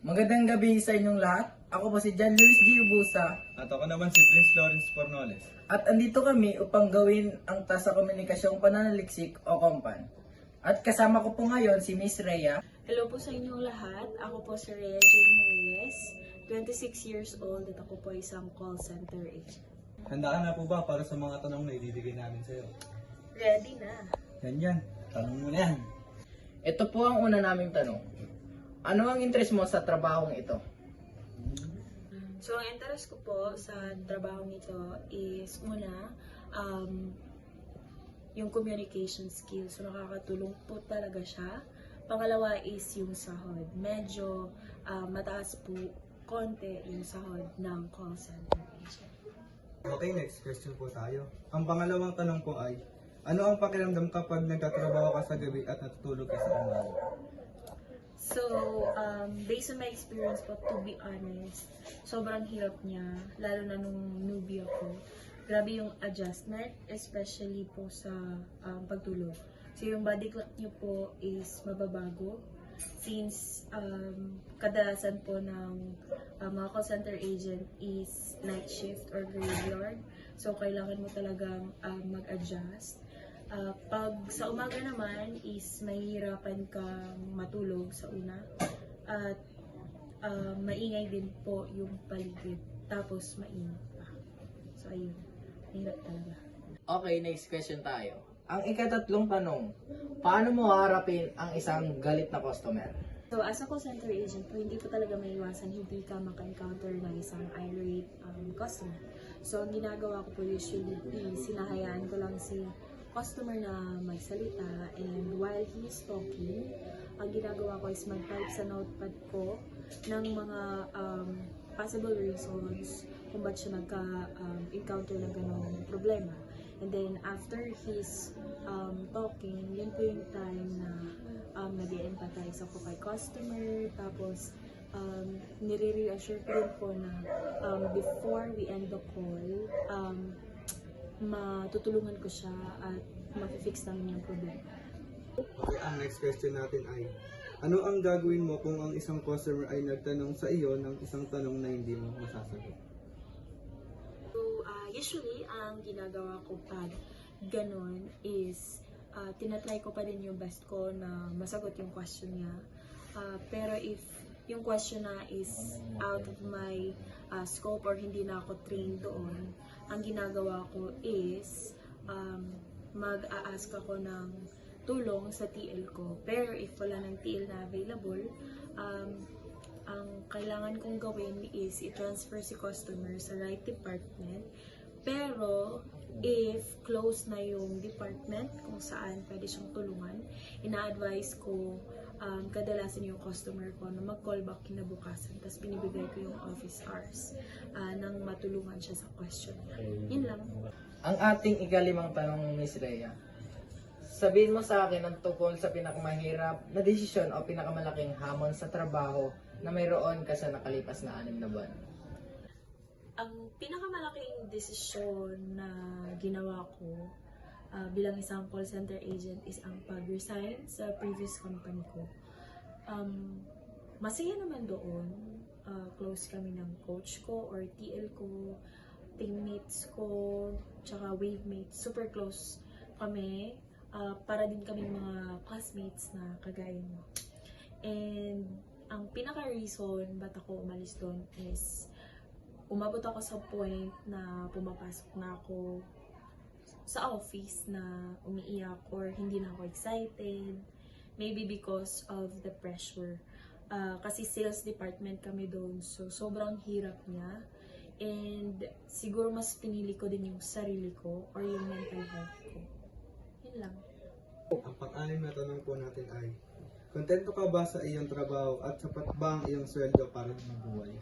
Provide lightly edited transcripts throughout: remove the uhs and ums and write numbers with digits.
Magandang gabi sa inyong lahat. Ako po si John Luis G. Ubusa. At ako naman si Prince Lawrence Fornoles. At andito kami upang gawin ang tasa komunikasyong pananaliksik o kompan. At kasama ko po ngayon si Miss Rhea. Hello po sa inyong lahat. Ako po si Rhea Jane Reyes, 26 years old at ako po isang call center agent. Handa ka na po ba para sa mga tanong na ibibigay namin sa'yo? Ready na. Yan. Tanong mo na yan. Ito po ang una naming tanong. Ano ang interest mo sa trabahong ito? So, ang interest ko po sa trabaho nito is una, yung communication skills. So, nakakatulong po talaga siya. Pangalawa is yung sahod. Medyo mataas po konti yung sahod ng call center agent. Okay, next question po tayo. Ang pangalawang tanong po ay, ano ang pakiramdam kapag nagtatrabaho ka sa gabi at natutulog ka sa umaga? So, based on my experience po, to be honest, sobrang hirap niya, lalo na nung newbie ako. Grabe yung adjustment, especially po sa pagtulog. So, yung body clock niyo po is mababago since kadalasan po ng mga call center agent is night shift or graveyard. So, kailangan mo talagang mag-adjust. Pag sa umaga naman is mahihirapan kang matulog sa una at maingay din po yung paligid tapos mainit pa. So ayun, mahirap talaga. Okay, next question tayo. Ang ikatatlong tanong, paano mo haharapin ang isang galit na customer? So as a call center agent po, hindi po talaga maiwasan hindi ka maka-encounter ng isang irate customer. So ang ginagawa ko po usually is sinahayaan ko lang si customer na magsalita, and while he is talking, ang ginagawa ko is mag-type sa notepad ko ng mga possible reasons kung ba't siya nagka-encounter ng ganong problema. And then after his talking, yun po yung time na nag-empathize ako kay customer, tapos nire-reassure ko rin po na before we end the call, matutulungan ko siya at ma-fix namin yung problema. Okay, ang next question natin ay, ano ang gagawin mo kung ang isang customer ay nagtanong sa iyo ng isang tanong na hindi mo masasagot? So, usually, ang ginagawa ko pag ganon is tinatry ko pa din yung best ko na masagot yung question niya. Pero if yung question na is out of my scope or hindi na ako trained doon, ang ginagawa ko is mag-a-ask ako ng tulong sa TL ko. Pero if wala ng TL na available, ang kailangan kong gawin is i-transfer si customer sa right department. Pero if close na yung department kung saan pwede siyang tulungan, ina-advise ko kadalasan yung customer ko na mag-call back kinabukasan, tapos binibigay ko yung office hours nang matulungan siya sa question niya. Yun lang. Ang ating ikalimang tanong, Miss Rhea. Sabihin mo sa akin ang tungkol sa pinakamahirap na desisyon o pinakamalaking hamon sa trabaho na mayroon ka sa nakalipas na 6 na buwan. Ang pinakamalaking desisyon na ginawa ko bilang isang call center agent is ang pag-resign sa previous company ko. Masaya naman doon. Close kami ng coach ko or TL ko, teammates ko, tsaka wavemates. Super close kami. Para din kami mga classmates na kagaya mo. And ang pinaka-reason ba't ako umalis doon is umabot ako sa point na pumapasok na ako sa office na umiiyak or hindi na ako excited. Maybe because of the pressure. Kasi sales department kami doon, so sobrang hirap niya. And siguro mas pinili ko din yung sarili ko or yung mental health ko. Yun lang. Ang pang-anim na tanong po natin ay, kontento ka ba sa iyong trabaho at sapat ba ang iyong sweldo para mabuhay?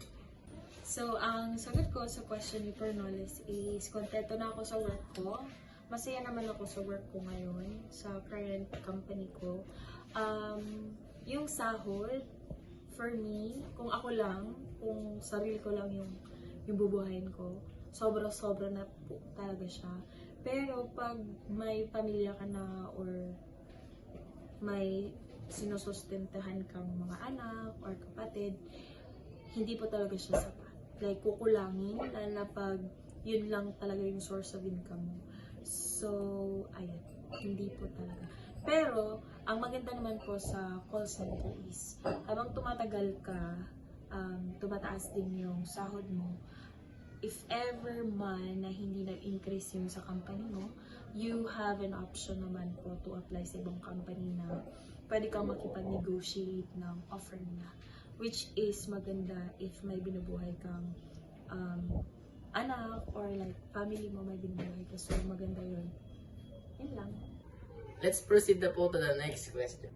So, ang sagot ko sa question ni Fornoles is kontento na ako sa work ko. Masaya naman ako sa work ko ngayon, sa current company ko. Yung sahod, for me, kung ako lang, kung sarili ko lang yung bubuhayin ko, sobra-sobra na po talaga siya. Pero pag may pamilya ka na or may sinusustentahan kang mga anak or kapatid, hindi po talaga siya sapat. Like, kukulangin, lalo na pag yun lang talaga yung source of income mo. So, ayan, hindi po talaga. Pero, ang maganda naman po sa call center is, habang tumatagal ka, tumataas din yung sahod mo. If ever man na hindi nag-increase yung sa company mo, you have an option naman po to apply sa ibang company na pwede kang makipag-negotiate ng offer nila. Which is maganda if may binubuhay kang anak or like family mo may binubuhay ka. So maganda yun. Yun lang. Let's proceed na po to the next question.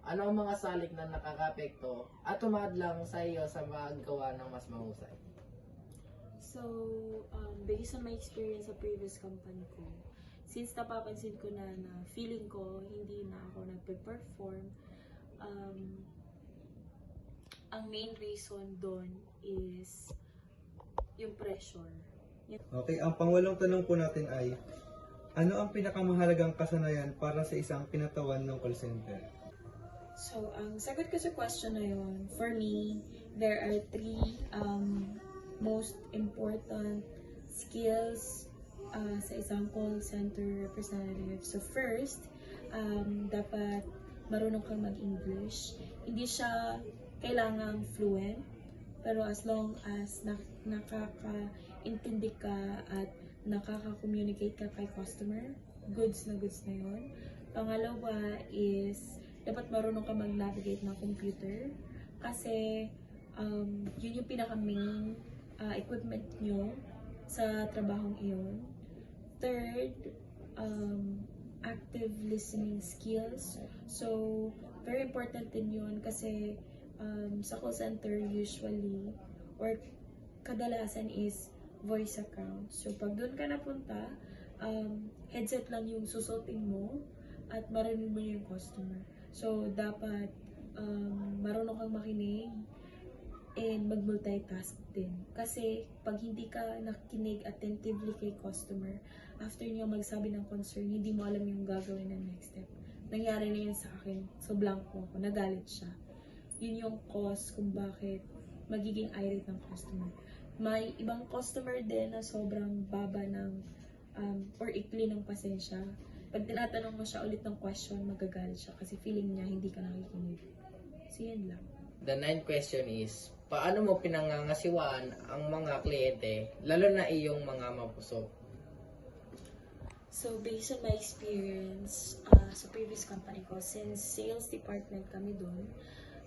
Ano ang mga salik na nakakapekto at tumadlang sa iyo sa paggawa ng mas mahusay? So, based on my experience sa previous company ko, since napapansin ko na feeling ko hindi na ako nagpe-perform, ang main reason doon is yung pressure. Okay, ang pangwalong tanong po natin ay, ano ang pinakamahalagang kasanayan para sa isang kinatawan ng call center? So, ang sagot ko sa question na yun, for me, there are three most important skills sa isang call center representative. So, first, dapat marunong kang mag-English. Hindi siya kailangang fluent, pero as long as nakaka-intindi ka at nakaka-communicate ka kay customer, goods na yun. Pangalawa is, dapat marunong ka mag-navigate ng computer kasi yun yung pinaka-main equipment nyo sa trabahong iyon. Third, active listening skills. So, very important din yun kasi sa call center usually or kadalasan is voice account. So, pag doon ka napunta, headset lang yung susuotin mo at marinig mo yung customer. So, dapat marunong kang makinig and mag-multitask din. Kasi, pag hindi ka nakikinig attentively kay customer, after niya magsabi ng concern, hindi mo alam yung gagawin na next step. Nangyari na yun sa akin. So, blanco ako. Nagalit siya. Yun yung cause kung bakit magiging irate ng customer. May ibang customer din na sobrang baba ng or ikli ng pasensya. Pag tinatanong mo siya ulit ng question, magagalit siya kasi feeling niya hindi ka nakikinig. So, yun lang. The ninth question is, paano mo pinangangasiwaan ang mga kliyente, lalo na iyong mga mapusok? So, based on my experience sa previous company ko, since sales department kami doon,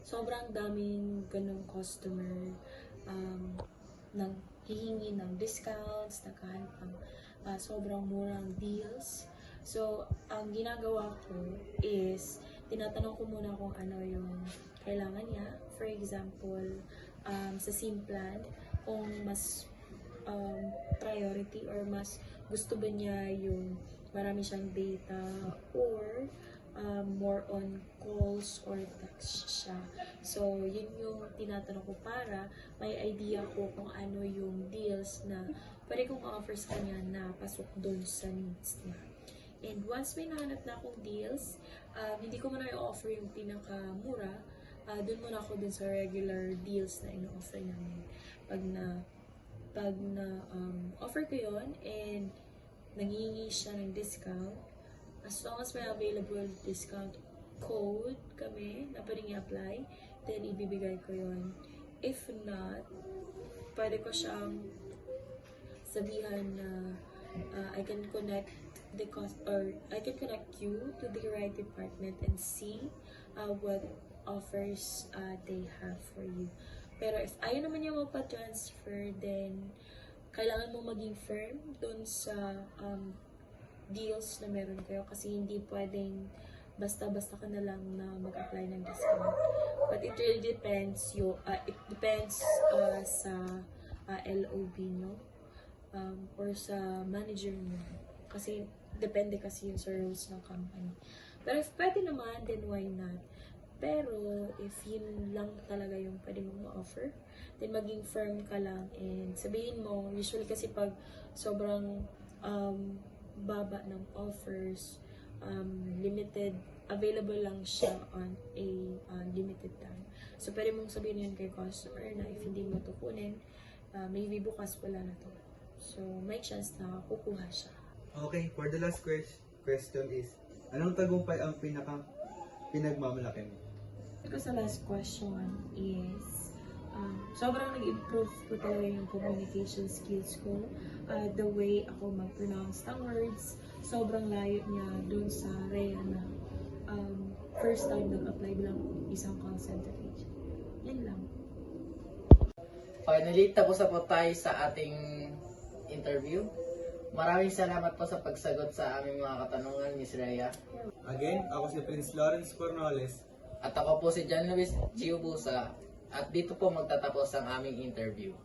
sobrang daming ganong customer nang hihingi ng discounts, naghahanap ng sobrang murang deals. So, ang ginagawa ko is, tinatanong ko muna kung ano yung kailangan niya. For example, sa SIM plan, kung mas priority or mas gusto ba niya yung marami siyang data or more on calls or text siya. So, yun yung tinatanong ko para may idea ko kung ano yung deals na pwede kong offer sa kanya na pasok doon sa needs niya. And once may nahanap na akong deals, hindi ko muna i-offer yung pinakamura. Doon muna ako dun sa regular deals na ino-offer namin. Pag na offer ko yun and nangingi siya ng discount, as long as may available discount code kami na pwedeng i-apply, then ibibigay ko yun. If not, pwede ko siyang sabihan na I can connect I can connect you to the right department and see what offers they have for you. Pero if ayaw naman niya magpa-transfer, then kailangan mo maging firm doon sa deals na meron kayo kasi hindi pwedeng basta-basta ka na lang na mag-apply ng discount. But it really depends sa LOB nyo or sa manager nyo. Kasi depende kasi yun sa rules ng company. Pero if pwede naman, then why not? Pero if yun lang talaga yung pwede mong ma-offer, then maging firm ka lang and sabihin mo, usually kasi pag sobrang baba ng offers, limited, available lang siya on a limited time. So, pwede mong sabihin yan kay customer na if hindi mo to kunin, maybe bukas wala na to. So, may chance na kukuha siya. Okay, for the last question is, anong tagumpay ang pinagmamalaki mo? Because the last question is, sobrang nag-improve ko talaga yung communication skills ko. The way ako mag-pronounce ng words, sobrang layo niya dun sa Rhea na first time nag-apply bilang isang call center agent. Yan lang. Finally, tapos na po tayo sa ating interview. Maraming salamat po sa pagsagot sa aming mga katanungan, Miss Rhea. Again, ako si Prince Lawrence Cornales. At ako po si John Luis Giubusa. At dito po magtatapos ang aming interview.